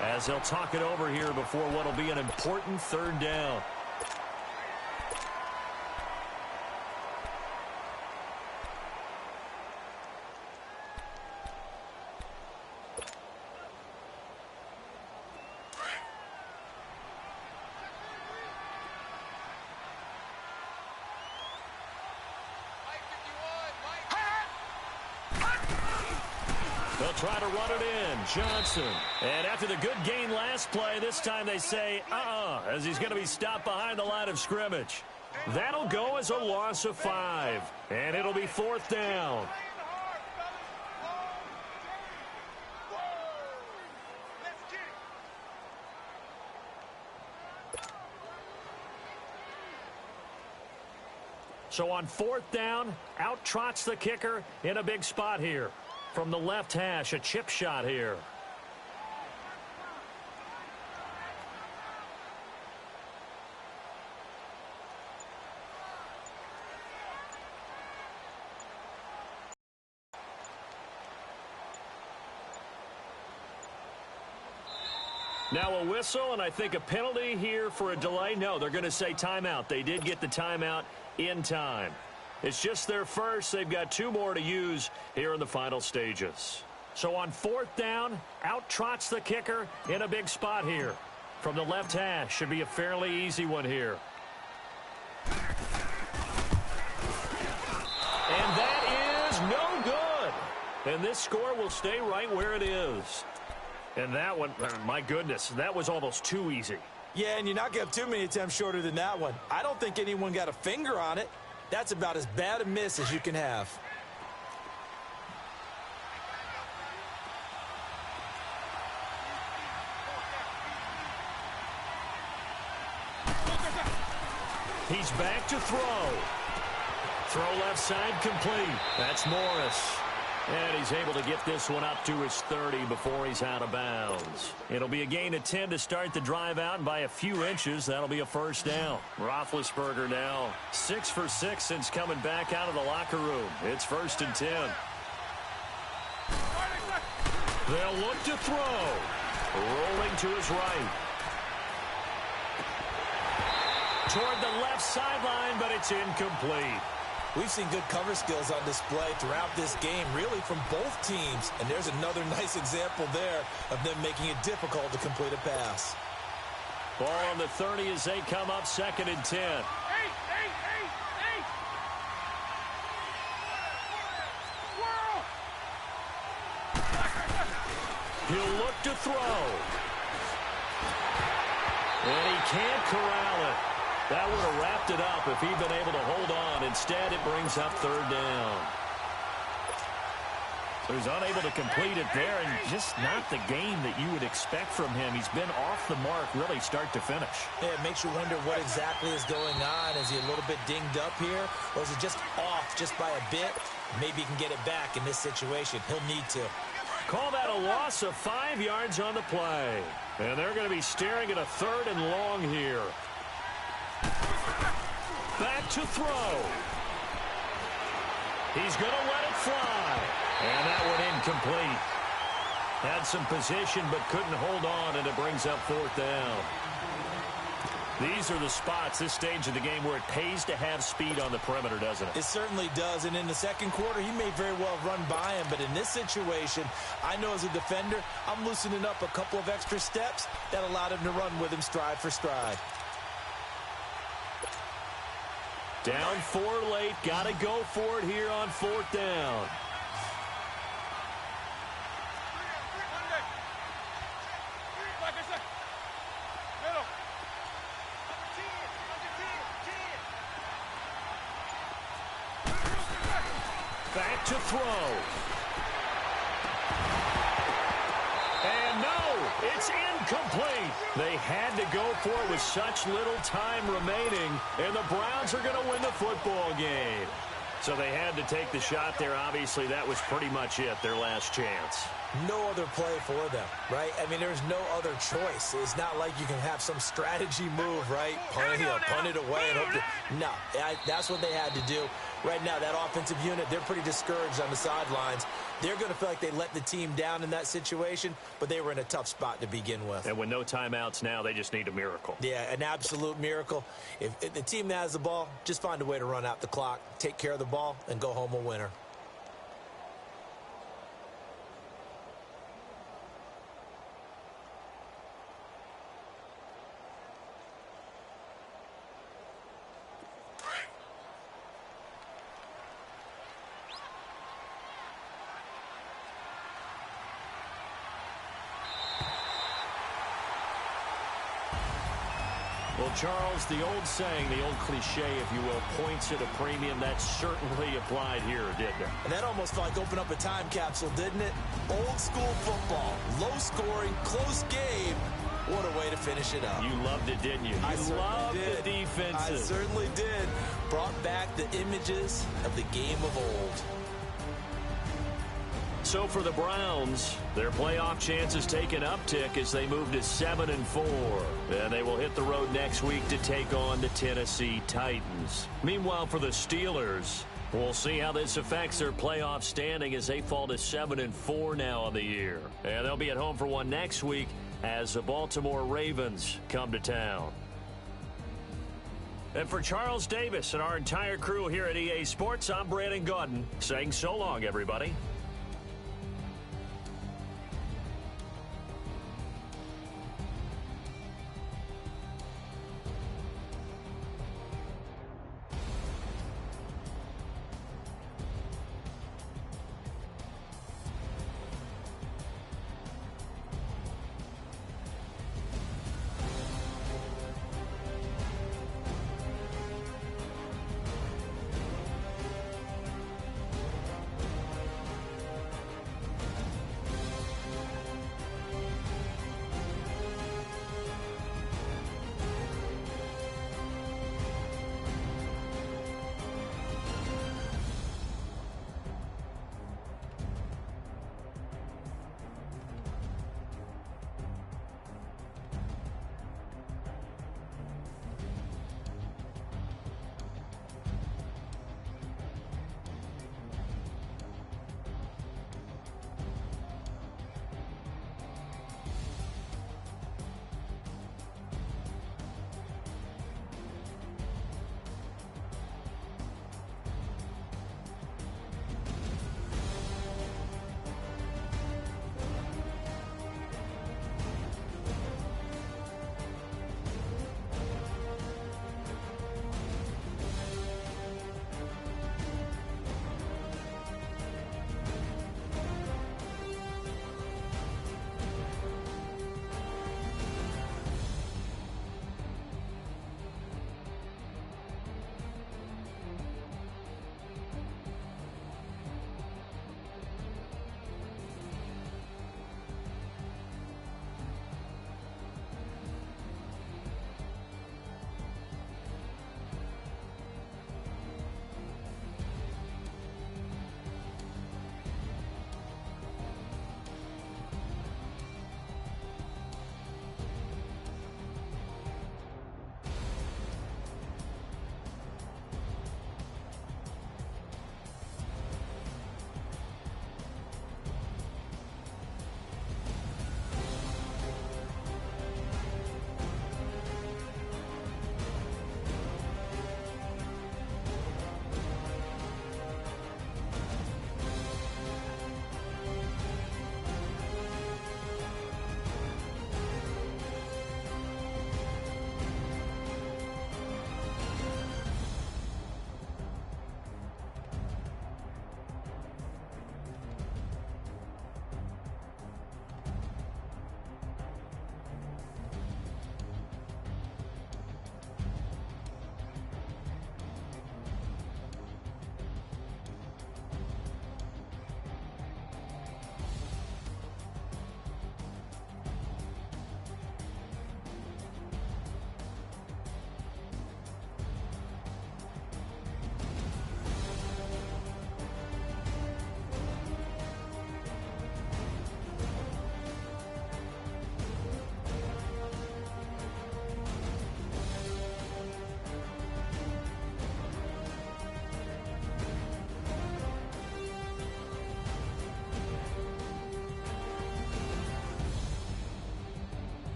[SPEAKER 2] as they'll talk it over here before what will be an important 3rd down. They'll try to run it in. Johnson. And after the good gain last play, this time they say, as he's going to be stopped behind the line of scrimmage. That'll go as a loss of 5. And it'll be 4th down. So on 4th down, out trots the kicker in a big spot here. From the left hash, a chip shot here. Now a whistle, and I think a penalty here for a delay. No, they're going to say timeout. They did get the timeout in time. It's just their first. They've got 2 more to use here in the final stages. So on 4th down, out trots the kicker in a big spot here. From the left hash, should be a fairly easy one here. And that is no good. And this score will stay right where it is. And that one, my goodness, that was almost too easy.
[SPEAKER 3] Yeah, and you're not going to have too many attempts shorter than that one. I don't think anyone got a finger on it. That's about as bad a miss as you can have.
[SPEAKER 2] He's back to throw. Throw left side complete. That's Morris. And he's able to get this one up to his 30 before he's out of bounds. It'll be a gain of 10 to start the drive out, and by a few inches, that'll be a first down. Roethlisberger now 6 for 6 since coming back out of the locker room. It's 1st and 10. They'll look to throw. Rolling to his right. Toward the left sideline, but it's incomplete.
[SPEAKER 3] We've seen good cover skills on display throughout this game, really from both teams. And there's another nice example there of them making it difficult to complete a pass.
[SPEAKER 2] Ball on the 30 as they come up 2nd and 10. He'll look to throw. And he can't corral it. That would have wrapped it up if he'd been able to hold on. Instead, it brings up 3rd down. So he's unable to complete it there, and just not the game that you would expect from him. He's been off the mark really start to finish.
[SPEAKER 3] Yeah, it makes you wonder what exactly is going on. Is he a little bit dinged up here, or is it just off just by a bit? Maybe he can get it back in this situation. He'll need to.
[SPEAKER 2] Call that a loss of 5 yards on the play. And they're going to be staring at a 3rd and long here. Back to throw. He's going to let it fly. And that one incomplete. Had some position but couldn't hold on, and it brings up 4th down. These are the spots, this stage of the game, where it pays to have speed on the perimeter, doesn't it?
[SPEAKER 3] It certainly does, and in the second quarter, he may very well run by him, but in this situation, I know as a defender, I'm loosening up a couple of extra steps that allowed him to run with him stride for stride.
[SPEAKER 2] Down 4 late, got to go for it here on 4th down. Back to throw. And no, it's incomplete. They had to go for it with such little time remaining, and the Browns are going to win the football game. So they had to take the shot there. Obviously, that was pretty much it, their last chance.
[SPEAKER 3] No other play for them, right? I mean, there's no other choice. It's not like you can have some strategy move, right? Punt it away and hope to... No, that's what they had to do. Right now, that offensive unit, they're pretty discouraged on the sidelines. They're going to feel like they let the team down in that situation, but they were in a tough spot to begin with.
[SPEAKER 2] And with no timeouts now, they just need a miracle.
[SPEAKER 3] Yeah, an absolute miracle. If the team that has the ball, just find a way to run out the clock, take care of the ball, and go home a winner.
[SPEAKER 2] Well, Charles, the old saying, the old cliche, if you will, points at a premium, that certainly applied here, didn't it?
[SPEAKER 3] And that almost felt like open up a time capsule, didn't it? Old school football, low scoring, close game. What a way to finish it up.
[SPEAKER 2] You loved it, didn't you?
[SPEAKER 3] I
[SPEAKER 2] loved
[SPEAKER 3] did.
[SPEAKER 2] The defenses.
[SPEAKER 3] I certainly did. Brought back the images of the game of old.
[SPEAKER 2] So for the Browns, their playoff chances take an uptick as they move to 7-4. And they will hit the road next week to take on the Tennessee Titans. Meanwhile, for the Steelers, we'll see how this affects their playoff standing as they fall to 7-4 now on the year. And they'll be at home for one next week as the Baltimore Ravens come to town. And for Charles Davis and our entire crew here at EA Sports, I'm Brandon Gaudin saying so long, everybody.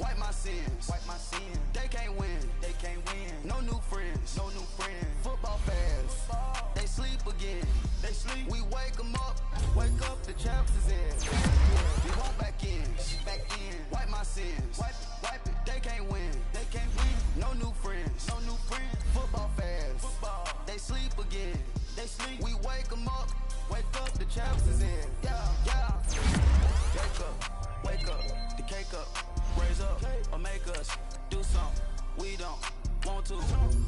[SPEAKER 5] Wipe my sins. They can't win. No new friends. Football fans. They sleep again. We wake them up. Wake up, the champs is in. We want back in. Wipe my sins. Wipe it. They can't win. No new friends. Football fans. They sleep again. We wake them up. Wake up, the champs is in. Yeah. Wake up. The cake up. Raise up or make us do something we don't want to.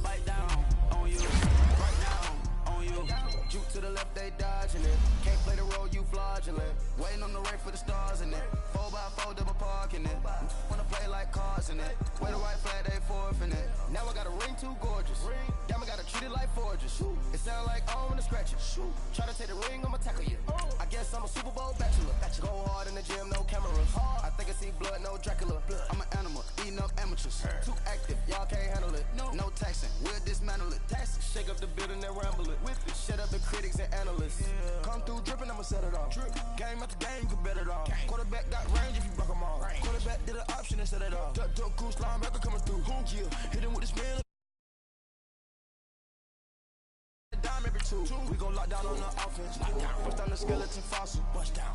[SPEAKER 5] Bite down on you, right down on you. Juke to the left, they dodging it. Can't play the role, you fraudulent. Waiting on the rain for the stars in it. 4x4 double parking it. Wanna play like cars in it. Way the white flag, they forfeiting it. Now I got a ring too gorgeous. Damn, I gotta treat it like forges. It sound like I don't wanna scratch it. Try to take the ring, I'ma tackle you. I guess I'm a Super Bowl bachelor. Go hard in the gym, no cameras. I think I see blood, no Dracula. I'm an animal, eating up amateurs. Too active, y'all can't handle it. No taxing, we'll dismantle it. Shake up the building and ramble it. Whip it, shut up the critics and analysts. Come through dripping, I'ma set it off. Game after game, you can bet it all. Quarterback got range if you block them all. Quarterback did an option and set it off. Duck, goose, linebacker coming through. Hit him with the spin. Every two. We gon' lock down on the offense. Bust down the skeleton fossil.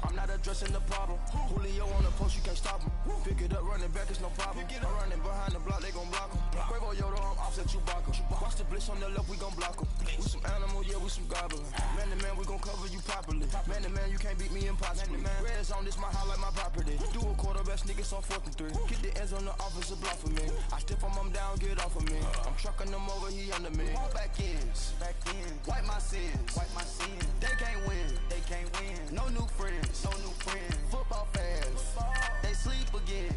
[SPEAKER 5] I'm not addressing the problem. Julio on the post, you can't stop him. Pick it up, running back, it's no problem. I'm running behind the block, they gon' block him. Quavo Yoda, I'm offset Chewbacca. Watch the blitz on the left, we gon' block him. We some animal, yeah, we some goblin. Man to man, we gon' cover you properly. Man to man, you can't beat me impossibly. Red zone, this my highlight, my property. Do a quarterback, niggas on 4th and 3. Get the ends on the offensive block for me. I stiff him down, get off of me. I'm trucking them over, he under me. Back in. Wipe my sins. They can't win. No new friends. Football fans. They sleep again.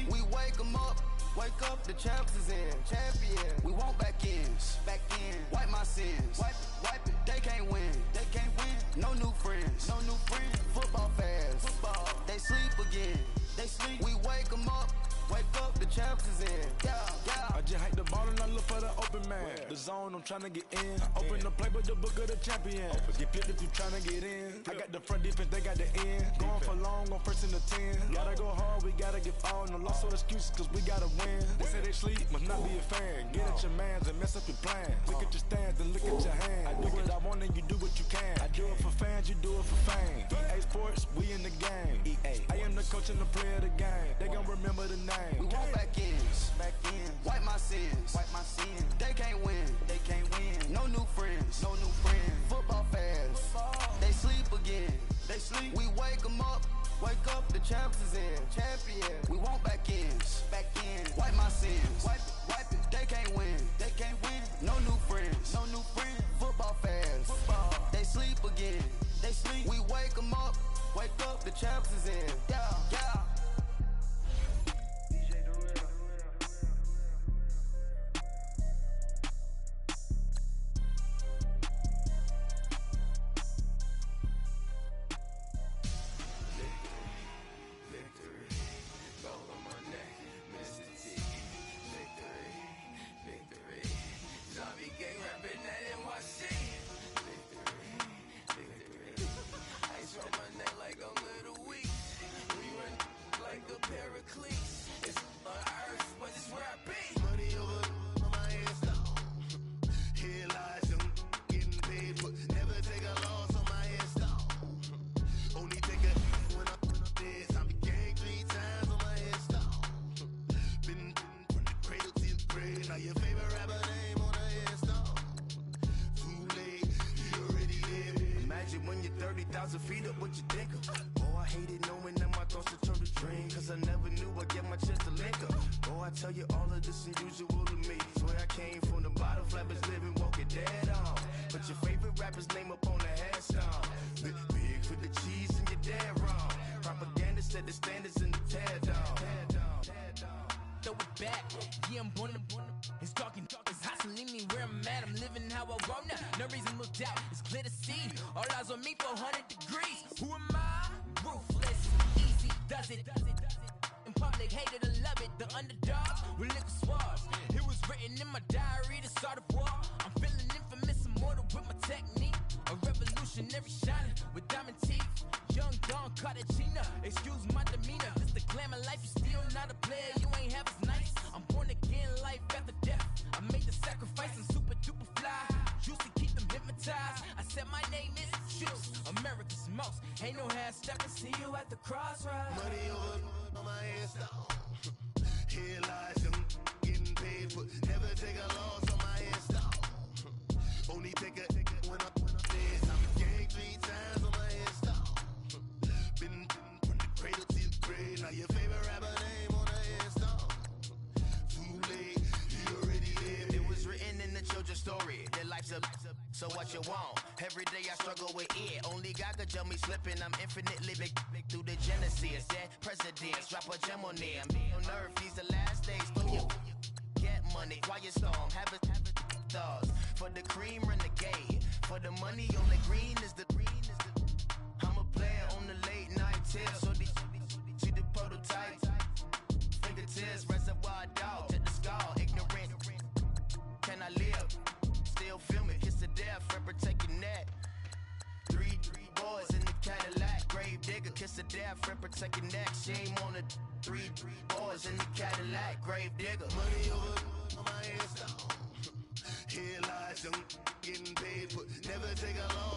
[SPEAKER 5] We wake them up. Wake up, the champs is in. Champion. We want back in. Wipe my sins. Wipe it. They can't win. No new friends. Football fans. They sleep again. We wake them up. Wake up, the champs is in. Yeah.
[SPEAKER 1] I just hike the ball and I look for the open man. The zone, I'm trying to get in. Open the playbook, the book of the champion. Get flipped if you trying to get in. I got the front defense, they got the end. Going for long, on 1st and 10. Gotta go hard, we gotta get all. No loss or excuses, cause we gotta win. They say they sleep, must not be a fan. Get at your mans and mess up your plan. Look at your stands and look at your hands. I do what I want and you do what you can. I do it for fans, you do it for fame. EA Sports, we in the game. I am the coach and the player of the game. They gon' remember the name.
[SPEAKER 5] We want back in. Wipe my sins. They can't win. No new friends. Football fans. They sleep again. We wake them up. Wake up, the champs is in. Champion. We want back in. Wipe my sins. Wipe it. They can't win. No new friends. Football fans. They sleep again. We wake them up. Wake up, the champs is in. Yeah.
[SPEAKER 6] they hated or love it. The underdogs with liquor swabs. It was written in my diary to start a war. I'm feeling infamous, immortal with my technique. A revolutionary shining with diamond teeth. Young Don Cartagena, excuse my demeanor. This the glamour life, you still not a player, you ain't half as nice. I'm born again, life after death. I made the sacrifice, I'm super duper fly. Used to keep them hypnotized. I said my name is Juice, America's most. Ain't no half stepping, see you at the crossroads.
[SPEAKER 7] Money over on my install. Here lies them getting paid for. Never take a loss on my install. Only take a when I'm dead. I'm gang 3 times on my install. Been from the cradle to the grave. Now your favorite rapper name on the install. Too late, you already lived.
[SPEAKER 5] It was written in the children's story. Their life's a so what you want? Every day I struggle with it. Only God could jump me slipping. I'm infinitely big through the genesis. That presidents drop a gem on them. On earth, these the last days. Throw you get money, quiet storm. Have it stars for the cream renegade. For the money on the green is the I'm a player on the late night tips. So these see the prototype. Fingertips, reservoir dog to the skull. Ignorant. Can I live? Still feel me. Kiss the death, forever take your neck. Three boys in the Cadillac. Grave digger, kiss the death, forever take your neck. Shame on the three boys in the Cadillac. Grave digger.
[SPEAKER 7] Money over on my install. Here lies them getting paid for. Never take a loss.